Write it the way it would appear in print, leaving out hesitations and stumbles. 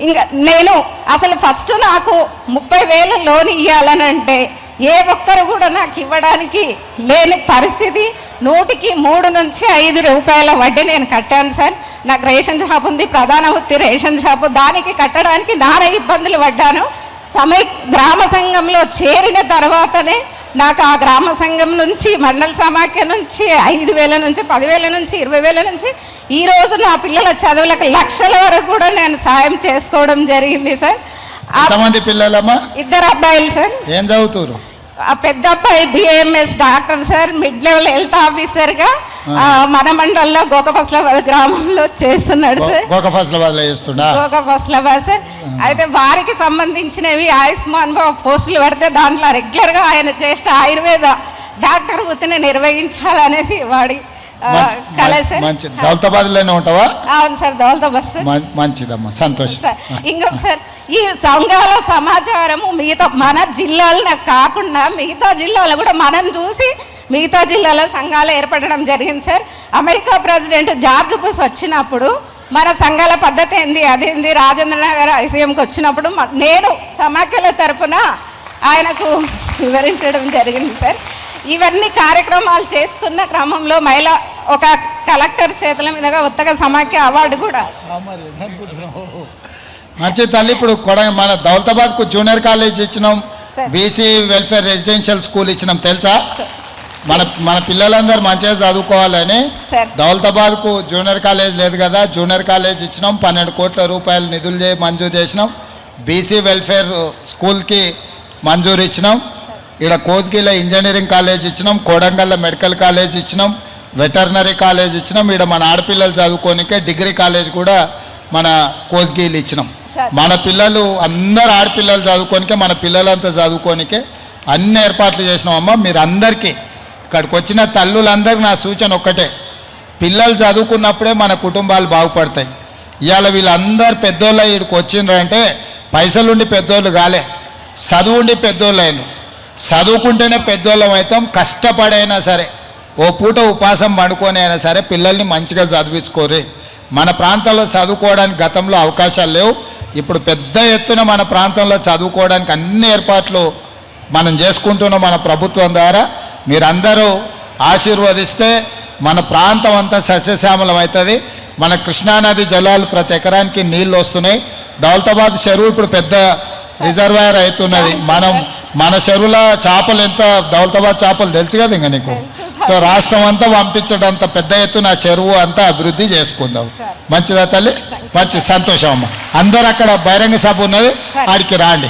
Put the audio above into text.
ఇంకా నేను అసలు ఫస్ట్ నాకు 30,000 లోన్ ఇవ్వాలని అంటే ఏ ఒక్కరు కూడా నాకు ఇవ్వడానికి లేని పరిస్థితి. 100కి 3 నుంచి 5 రూపాయల వడ్డీ నేను కట్టాను సార్. నాకు రేషన్ షాప్ ఉంది, ప్రధాన వృత్తి రేషన్ షాపు. దానికి కట్టడానికి నానా ఇబ్బందులు పడ్డాను. గ్రామ సంఘంలో చేరిన తర్వాతనే నాకు ఆ గ్రామ సంఘం నుంచి మండల సమాఖ్య నుంచి 5,000 నుంచి 10,000 నుంచి 20,000 నుంచి ఈరోజు నా పిల్లల చదువులకు లక్షల వరకు కూడా నేను సాయం చేసుకోవడం జరిగింది సార్. ఎంతమంది పిల్లలమ్మా? 2 అబ్బాయిలు సార్. ఏం చదువుతారు? ఆ పెద్ద అబ్బాయి BAMS doctor sir, mid level health ఆఫీసర్గా మన మండలంలో గోకఫస్లాబాద్ గ్రామంలో చేస్తున్నాడు సార్. గోకఫస్లాబాద్ సార్. అయితే వారికి సంబంధించినవి ఆయుష్మాన్ పోస్టులు పడితే దాంట్లో రెగ్యులర్గా ఆయన చేసిన ఆయుర్వేద డాక్టర్ వృత్తిని నిర్వహించాలనేది వాడి కళ సార్. దౌలతాబాద్లోనే ఉంటావా? అవును సార్, దౌలతాబాద్ సార్. మంచిదమ్మా, సంతోషం సార్. ఇంకొక సార్, ఈ సంఘాల సమాచారము మిగతా మన జిల్లాలో కాకుండా మిగతా జిల్లాలో కూడా మనం చూసి మిగతా జిల్లాలో సంఘాలు ఏర్పడడం జరిగింది sir. America president George bush వచ్చినప్పుడు మన సంఘాల పద్ధతి ఏంది అదేంది రాజేంద్ర నగర్ ICMకి వచ్చినప్పుడు నేను సమాఖ్యల తరఫున ఆయనకు వివరించడం జరిగింది సార్. ఇవన్నీ కార్యక్రమాలు చేస్తున్న క్రమంలో మహిళ ఒక కలెక్టర్ చేతుల మీదుగా ఉత్తగ సమాఖ్య అవార్డు కూడా. మంచి తల్లి. ఇప్పుడు మన దౌలతాబాద్కు జూనియర్ కాలేజ్ ఇచ్చినాం, BC వెల్ఫేర్ రెసిడెన్షియల్ స్కూల్ ఇచ్చినాం తెలుసా? మన పిల్లలందరూ మంచిగా చదువుకోవాలని దౌలతాబాద్కు జూనియర్ కాలేజ్ లేదు కదా, జూనియర్ కాలేజ్ ఇచ్చినాం. 12 కోట్ల రూపాయలు నిధులు మంజూరు చేసినాం. BC వెల్ఫేర్ స్కూల్కి మంజూరు ఇచ్చినాం. ఇక్కడ కోస్గిలో ఇంజనీరింగ్ కాలేజ్ ఇచ్చినాం, కోడంగల్లో మెడికల్ కాలేజ్ ఇచ్చినాం, వెటర్నరీ కాలేజ్ ఇచ్చినాం. ఇక్కడ మన ఆడపిల్లలు చదువుకోనికే డిగ్రీ కాలేజ్ కూడా మన కోస్గిలు ఇచ్చినాం. మన పిల్లలు అందరు ఆడపిల్లలు చదువుకోనికే, మన పిల్లలంతా చదువుకోనికే అన్ని ఏర్పాట్లు చేసినామమ్మా. మీరు అందరికీ ఇక్కడికి వచ్చిన తల్లులందరికీ నా సూచన ఒక్కటే, పిల్లలు చదువుకున్నప్పుడే మన కుటుంబాలు బాగుపడతాయి. ఇవాళ వీళ్ళందరూ పెద్దోళ్ళు ఇక్కడికి వచ్చిండ్రంటే పైసలుండి పెద్దోళ్ళు కాలే, చదువుండి పెద్దోళ్ళు అయిన. చదువుకుంటేనే పెద్దోళ్ళం అవుతాం. కష్టపడైనా సరే ఓ పూట ఉపాసం పండుకొని అయినా సరే పిల్లల్ని మంచిగా చదివించుకోరు. మన ప్రాంతంలో చదువుకోవడానికి గతంలో అవకాశాలు లేవు. ఇప్పుడు పెద్ద ఎత్తున మన ప్రాంతంలో చదువుకోవడానికి అన్ని ఏర్పాట్లు మనం చేసుకుంటున్నాం మన ప్రభుత్వం ద్వారా. మీరందరూ ఆశీర్వదిస్తే మన ప్రాంతం అంతా సస్యశ్యామలం అవుతుంది. మన కృష్ణానది జలాలు ప్రతి ఎకరానికి నీళ్ళు వస్తున్నాయి. దౌలతాబాద్ చెరువు ఇప్పుడు పెద్ద రిజర్వాయర్ అవుతున్నది. మన చెరువుల చేపలు ఎంత, దౌలతాబాద్ చేపలు తెలుసు కదా ఇంకా నీకు. సో రాష్ట్రం అంతా పంపించడంత పెద్ద ఎత్తున చెరువు అంతా అభివృద్ధి చేసుకుందాం. మంచిదా తల్లి? మంచి సంతోషం అమ్మ. అందరు అక్కడ బహిరంగ సభ ఉన్నది, ఆడికి రాండి.